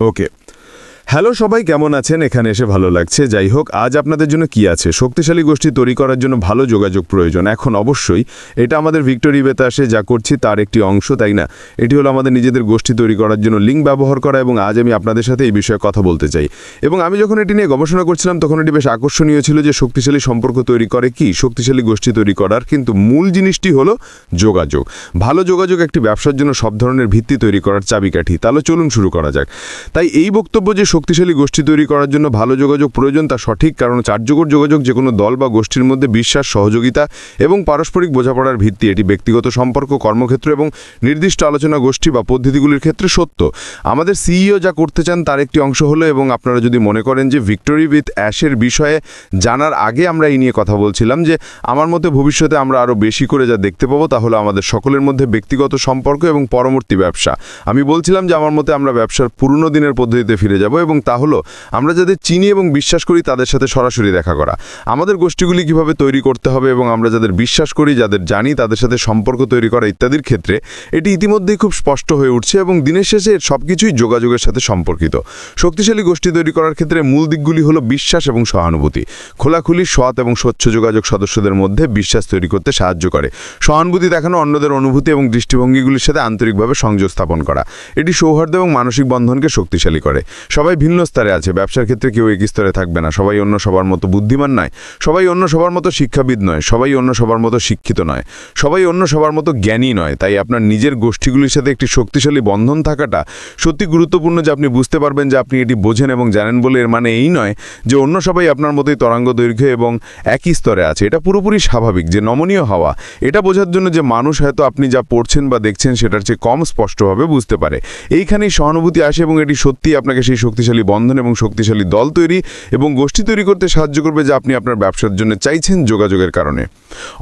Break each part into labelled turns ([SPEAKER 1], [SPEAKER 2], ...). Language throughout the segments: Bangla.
[SPEAKER 1] ওকে। হ্যালো সবাই, কেমন আছেন? এখানে এসে ভালো লাগছে। যাই হোক, আজ আপনাদের জন্য কি আছে? শক্তিশালী গোষ্ঠী তৈরি করার জন্য ভালো যোগাযোগ প্রয়োজন। এখন অবশ্যই এটা আমাদের ভিক্টোরি বেতাসে যা করছি তার একটি অংশ, তাই না? এটি হলো আমাদের নিজেদের গোষ্ঠী তৈরি করার জন্য লিঙ্ক ব্যবহার করা, এবং আজ আমি আপনাদের সাথে এই বিষয়ে কথা বলতে চাই। এবং আমি যখন এটি নিয়ে গবেষণা করছিলাম তখন এটি বেশ আকর্ষণীয় ছিল যে শক্তিশালী সম্পর্ক তৈরি করে কি, শক্তিশালী গোষ্ঠী তৈরি করার কিন্তু মূল জিনিসটি হলো যোগাযোগ। ভালো যোগাযোগ একটি ব্যবসার জন্য সব ধরনের ভিত্তি তৈরি করার চাবিকাঠি। তাহলে চলুন শুরু করা যাক। তাই এই বক্তব্য যে শক্তিশালী গোষ্ঠী তৈরি করার জন্য ভালো যোগাযোগ প্রয়োজন তা সঠিক, কারণ কার্যকর যোগাযোগ যে কোনো দল বা গোষ্ঠীর মধ্যে বিশ্বাস, সহযোগিতা এবং পারস্পরিক বোঝাপড়ার ভিত্তি। এটি ব্যক্তিগত সম্পর্ক, কর্মক্ষেত্র এবং নির্দিষ্ট আলোচনা গোষ্ঠী বা পদ্ধতিগুলির ক্ষেত্রে সত্য। আমাদের সিইও যা করতে চান তার একটি অংশ হলো, এবং আপনারা যদি মনে করেন যে ভিক্টোরি উইথ অ্যাশের বিষয়ে জানার আগে আমরা এই নিয়ে কথা বলছিলাম যে আমার মতে ভবিষ্যতে আমরা আরও বেশি করে যা দেখতে পাবো তা হলো আমাদের সকলের মধ্যে ব্যক্তিগত সম্পর্ক এবং পরবর্তী ব্যবসা। আমি বলছিলাম যে আমার মতে আমরা ব্যবসার পুরনো দিনের পদ্ধতিতে ফিরে যাব, এবং তা হলো আমরা যাদের চিনি এবং বিশ্বাস করি তাদের সাথে সরাসরি দেখা করা। আমাদের গোষ্ঠীগুলি কিভাবে তৈরি করতে হবে এবং আমরা যাদের বিশ্বাস করি, যাদের জানি তাদের সাথে সম্পর্ক তৈরি করা ইত্যাদির ক্ষেত্রে এটি ইতিমধ্যেই খুব স্পষ্ট হয়ে উঠছে, এবং দিনের শেষে এর সবকিছুই যোগাযোগের সাথে সম্পর্কিত। শক্তিশালী গোষ্ঠী তৈরি করার ক্ষেত্রে মূল দিকগুলি হলো বিশ্বাস এবং সহানুভূতি। খোলাখুলি, সৎ এবং স্বচ্ছ যোগাযোগ সদস্যদের মধ্যে বিশ্বাস তৈরি করতে সাহায্য করে। সহানুভূতি দেখানো, অন্যদের অনুভূতি এবং দৃষ্টিভঙ্গিগুলির সাথে আন্তরিকভাবে সংযোগ স্থাপন করা। এটি সৌহার্দ্য এবং মানসিক বন্ধনকে শক্তিশালী করে। সবাই ভিন্ন স্তরে আছে, ব্যবসার ক্ষেত্রে কেউ এক স্তরে থাকবে না। সবাই অন্য সবার মতো বুদ্ধিমান নয়, সবাই অন্য সবার মতো শিক্ষাবিদ নয়, সবাই অন্য সবার মতো শিক্ষিত নয়, সবাই অন্য সবার মতো জ্ঞানী নয়। তাই আপনার নিজের গোষ্ঠীগুলির সাথে একটি শক্তিশালী বন্ধন থাকাটা সত্যি গুরুত্বপূর্ণ, যে আপনি বুঝতে পারবেন যে আপনি এটি বোঝেন এবং জানেন বলে এর মানে এই নয় যে অন্য সবাই আপনার মতোই তরঙ্গ দৈর্ঘ্য এবং একই স্তরে আছে। এটা পুরোপুরি স্বাভাবিক যে নমনীয় হওয়া, এটা বোঝার জন্য যে মানুষ হয়তো আপনি যা পড়ছেন বা দেখছেন সেটার চেয়ে কম স্পষ্টভাবে বুঝতে পারে। এইখানেই সহানুভূতি আসে, এবং এটি সত্যিই আপনাকে সেই শক্তিশালী বন্ধন এবং শক্তিশালী দল তৈরি এবং গোষ্ঠী তৈরি করতে সাহায্য করবে যা আপনি আপনার ব্যবসার জন্য চাইছেন যোগাযোগের কারণে।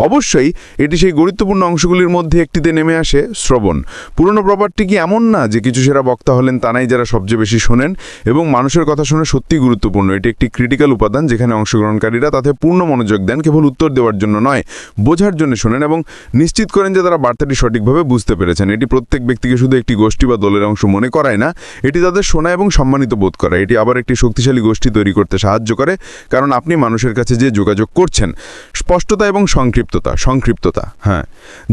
[SPEAKER 1] অবশ্যই এটি সেই গুরুত্বপূর্ণ অংশগুলির মধ্যে একটিতে নেমে আসে শ্রবণ। পুরনো প্রপারটি কি এমন না যে কিছু সেরা বক্তা হলেন তা নাই যারা সবচেয়ে বেশি শোনেন এবং মানুষের কথা শুনে সত্যিই গুরুত্বপূর্ণ। এটি একটি ক্রিটিক্যাল উপাদান যেখানে অংশগ্রহণকারীরা তাতে পূর্ণ মনোযোগ দেন, কেবল উত্তর দেওয়ার জন্য নয়, বোঝার জন্য শোনেন এবং নিশ্চিত করেন যে তারা বার্তাটি সঠিকভাবে বুঝতে পেরেছেন। এটি প্রত্যেক ব্যক্তিকে শুধু একটি গোষ্ঠী বা দলের অংশ মনে করায় না, এটি তাদের শোনা এবং সম্মানিত বোধ করা। এটি আবার একটি শক্তিশালী গোষ্ঠী তৈরি করতে সাহায্য করে, কারণ আপনি মানুষের কাছে যে যোগাযোগ করছেন। স্পষ্টতা এবং সংক্ষিপ্ততা, হ্যাঁ,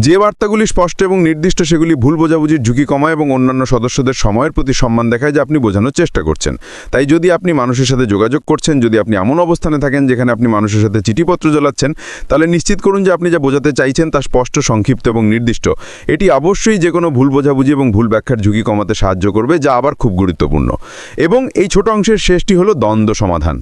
[SPEAKER 1] যে বার্তাগুলি স্পষ্ট এবং নির্দিষ্ট সেগুলি ভুল বোঝাবুঝির ঝুঁকি কমায় এবং অন্যান্য সদস্যদের সময়ের প্রতি সম্মান দেখায় যে আপনি বোঝানোর চেষ্টা করছেন। তাই যদি আপনি মানুষের সাথে যোগাযোগ করছেন, যদি আপনি এমন অবস্থানে থাকেন যেখানে আপনি মানুষের সাথে চিঠিপত্র জ্বালাচ্ছেন, তাহলে নিশ্চিত করুন যে আপনি যা বোঝাতে চাইছেন তা স্পষ্ট, সংক্ষিপ্ত এবং নির্দিষ্ট। এটি অবশ্যই যে কোনো ভুল বোঝাবুঝি এবং ভুল ব্যাখ্যার ঝুঁকি কমাতে সাহায্য করবে, যা আবার খুব গুরুত্বপূর্ণ। এবং এই ছোট অংশের শেষটি হলো দ্বন্দ্ব সমাধান।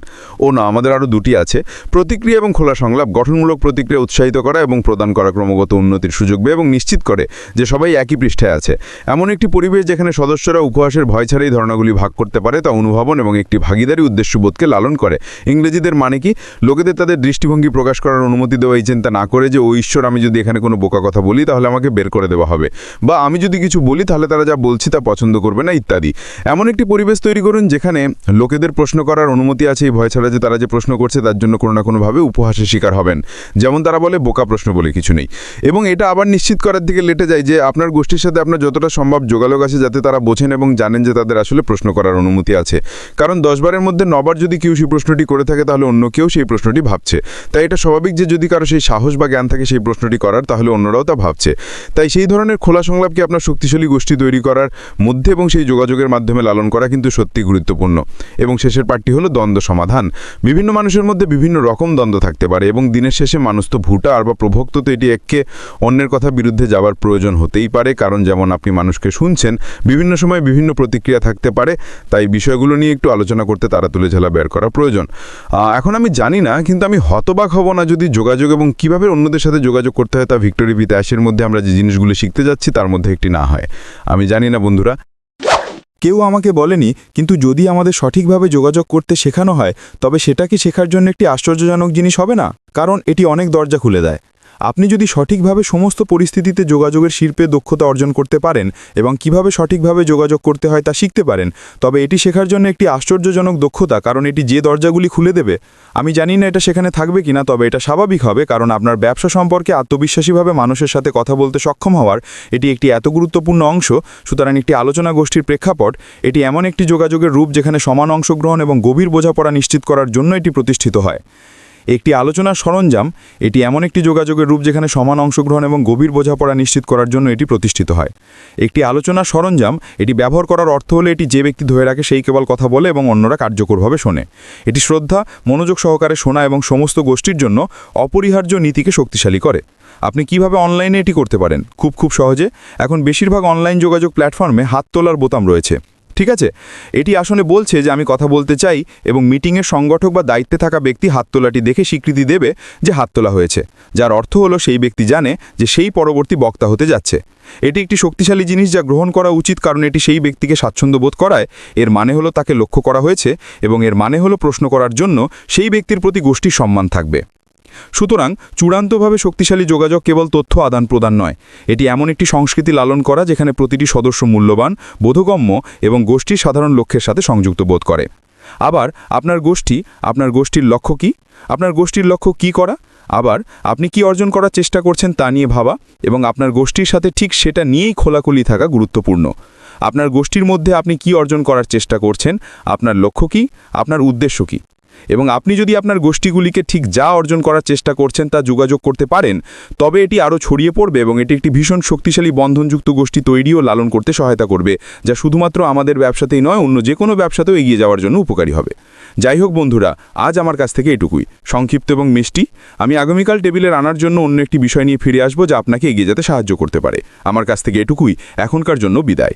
[SPEAKER 1] আমাদের আরও দুটি আছে: প্রতিক্রিয়া এবং খোলা সংলাপ। গঠনমূলক প্রতিক্রিয়া উৎসাহিত করা এবং প্রদান করা ক্রমাগত উন্নতির সুযোগ দেয় এবং নিশ্চিত করে যে সবাই একই পৃষ্ঠায় আছে। এমন একটি পরিবেশ যেখানে সদস্যরা উপহাসের ভয় ছাড়াই ধারণাগুলি ভাগ করতে পারে, তা অনুভবন এবং একটি ভাগিদারি উদ্দেশ্যবোধকে লালন করে। ইংরেজিদের মানে কি, লোকেদের তাদের দৃষ্টিভঙ্গি প্রকাশ করার অনুমতি দেওয়া, এই চিন্তা না করে যে ও ঈশ্বর, আমি যদি এখানে কোনো বোকা কথা বলি তাহলে আমাকে বের করে দেওয়া হবে, বা আমি যদি কিছু বলি তাহলে তারা যা বলছি তা পছন্দ করবে না ইত্যাদি। এমন একটি পরিবেশ তৈরি করুন যেখানে লোকেদের প্রশ্ন করার অনুমতি আছে, এই ভয় ছাড়া যে তারা যে প্রশ্ন করছে তার জন্য কোনো না কোনোভাবে উপহাসের শিকার হবেন। যেমন তারা বলে, বোকা প্রশ্ন বলে কিছু নেই। এবং এটা আবার নিশ্চিত করার দিকে লেটে যায় যে আপনার গোষ্ঠীর সাথে আপনার যতটা সম্ভব যোগাযোগ আছে, যাতে তারা বোঝেন এবং জানেন যে তাদের আসলে প্রশ্ন করার অনুমতি আছে। কারণ 10 বারের মধ্যে 9 বার যদি কেউ সেই প্রশ্নটি করে থাকে তাহলে অন্য কেউ সেই প্রশ্নটি ভাবছে। তাই এটা স্বাভাবিক যে যদি কারো সেই সাহস বা জ্ঞান থাকে সেই প্রশ্নটি করার, তাহলে অন্যরাও তা ভাবছে। তাই সেই ধরনের খোলা সংলাপকে আপনার শক্তিশালী গোষ্ঠী তৈরি করার মধ্যে এবং সেই যোগাযোগের মাধ্যমে লালন করা কিন্তু সত্যি গুরুত্বপূর্ণ। এবং শেষের পার্টটি হলো দ্বন্দ্ব সমাধান। বিভিন্ন মানুষের মধ্যে বিভিন্ন রকম দ্বন্দ্ব থাকতে পারে, এবং দিনের শেষে মানুষ তো ভুটা আর বা প্রভক্ত, তো এটি একে অন্যের কথা বিরুদ্ধে যাওয়ার প্রয়োজন হতেই পারে, কারণ যেমন আপনি মানুষকে শুনছেন, বিভিন্ন সময় বিভিন্ন প্রতিক্রিয়া থাকতে পারে। তাই বিষয়গুলো নিয়ে একটু আলোচনা করতে তারা তুলে ঝালা বের করা প্রয়োজন। এখন আমি জানি না, কিন্তু আমি হতবাক হব না যদি যোগাযোগ এবং কিভাবে অন্যদের সাথে যোগাযোগ করতে হয় তা ভিক্টোরি উইথ অ্যাশের মধ্যে আমরা যে জিনিসগুলো শিখতে যাচ্ছি তার মধ্যে একটি না হয়। আমি জানি না বন্ধুরা।
[SPEAKER 2] কেউ আমাকে বলেনি, কিন্তু যদি আমাদের সঠিকভাবে যোগাযোগ করতে শেখানো হয় তবে সেটা কি শেখার জন্য একটি আশ্চর্যজনক জিনিস হবে না? কারণ এটি অনেক দরজা খুলে দেয়। আপনি যদি সঠিকভাবে সমস্ত পরিস্থিতিতে যোগাযোগের শিল্পে দক্ষতা অর্জন করতে পারেন এবং কিভাবে সঠিকভাবে যোগাযোগ করতে হয় তা শিখতে পারেন, তবে এটি শেখার জন্য একটি আশ্চর্যজনক দক্ষতা, কারণ এটি যে দরজাগুলি খুলে দেবে। আমি জানি না এটা সেখানে থাকবে কিনা, তবে এটা স্বাভাবিক হবে, কারণ আপনার ব্যবসা সম্পর্কে আত্মবিশ্বাসীভাবে মানুষের সাথে কথা বলতে সক্ষম হওয়ার এটি একটি এত গুরুত্বপূর্ণ অংশ। সুতরাং একটি আলোচনা গোষ্ঠীর প্রেক্ষাপট এটি এমন একটি যোগাযোগের রূপ যেখানে সমান অংশগ্রহণ এবং গভীর বোঝাপড়া নিশ্চিত করার জন্য এটি প্রতিষ্ঠিত হয়। একটি আলোচনার সরঞ্জাম এটি এমন একটি যোগাযোগের রূপ যেখানে সমান অংশগ্রহণ এবং গভীর বোঝাপড়া নিশ্চিত করার জন্য এটি প্রতিষ্ঠিত হয়। একটি আলোচনার সরঞ্জাম এটি ব্যবহার করার অর্থ হলো এটি যে ব্যক্তি ধরে রাখে সেই কেবল কথা বলে এবং অন্যরা কার্যকরভাবে শোনে। এটি শ্রদ্ধা, মনোযোগ সহকারে শোনা এবং সমস্ত গোষ্ঠীর জন্য অপরিহার্য নীতিকে শক্তিশালী করে। আপনি কিভাবে অনলাইনে এটি করতে পারেন? খুব সহজে। এখন বেশিরভাগ অনলাইন যোগাযোগ প্ল্যাটফর্মে হাত তোলার বোতাম রয়েছে, ঠিক আছে? এটি আসলে বলছে যে আমি কথা বলতে চাই, এবং মিটিংয়ের সংগঠক বা দায়িত্বে থাকা ব্যক্তি হাত তোলাটি দেখে স্বীকৃতি দেবে যে হাত তোলা হয়েছে, যার অর্থ হলো সেই ব্যক্তি জানে যে সেই পরবর্তী বক্তা হতে যাচ্ছে। এটি একটি শক্তিশালী জিনিস যা গ্রহণ করা উচিত, কারণ এটি সেই ব্যক্তিকে স্বাচ্ছন্দ্য বোধ করায়। এর মানে হলো তাকে লক্ষ্য করা হয়েছে, এবং এর মানে হলো প্রশ্ন করার জন্য সেই ব্যক্তির প্রতি গোষ্ঠীর সম্মান থাকবে। সুতরাং চূড়ান্তভাবে শক্তিশালী যোগাযোগ কেবল তথ্য আদান প্রদান নয়, এটি এমন একটি সংস্কৃতি লালন করা যেখানে প্রতিটি সদস্য মূল্যবান, বোধগম্য এবং গোষ্ঠীর সাধারণ লক্ষ্যের সাথে সংযুক্ত বোধ করে। আবার আপনার গোষ্ঠীর লক্ষ্য কী? আপনার গোষ্ঠীর লক্ষ্য কী করা? আবার আপনি কি অর্জন করার চেষ্টা করছেন তা নিয়ে ভাবা, এবং আপনার গোষ্ঠীর সাথে ঠিক সেটা নিয়েই খোলাখুলি থাকা গুরুত্বপূর্ণ। আপনার গোষ্ঠীর মধ্যে আপনি কি অর্জন করার চেষ্টা করছেন, আপনার লক্ষ্য কী, আপনার উদ্দেশ্য কী? এবং আপনি যদি আপনার গোষ্ঠীগুলিকে ঠিক যা অর্জন করার চেষ্টা করছেন তা যোগাযোগ করতে পারেন, তবে এটি আরও ছড়িয়ে পড়বে এবং এটি একটি ভীষণ শক্তিশালী বন্ধনযুক্ত গোষ্ঠী তৈরি ও লালন করতে সহায়তা করবে, যা শুধুমাত্র আমাদের ব্যবসাতেই নয়, অন্য যে কোনো ব্যবসাতেও এগিয়ে যাওয়ার জন্য উপকারী হবে। যাই হোক বন্ধুরা, আজ আমার কাছ থেকে এটুকুই, সংক্ষিপ্ত এবং মিষ্টি। আমি আগামীকাল টেবিলে আনার জন্য অন্য একটি বিষয় নিয়ে ফিরে আসবো যা আপনাকে এগিয়ে যেতে সাহায্য করতে পারে। আমার কাছ থেকে এটুকুই, এখনকার জন্য বিদায়।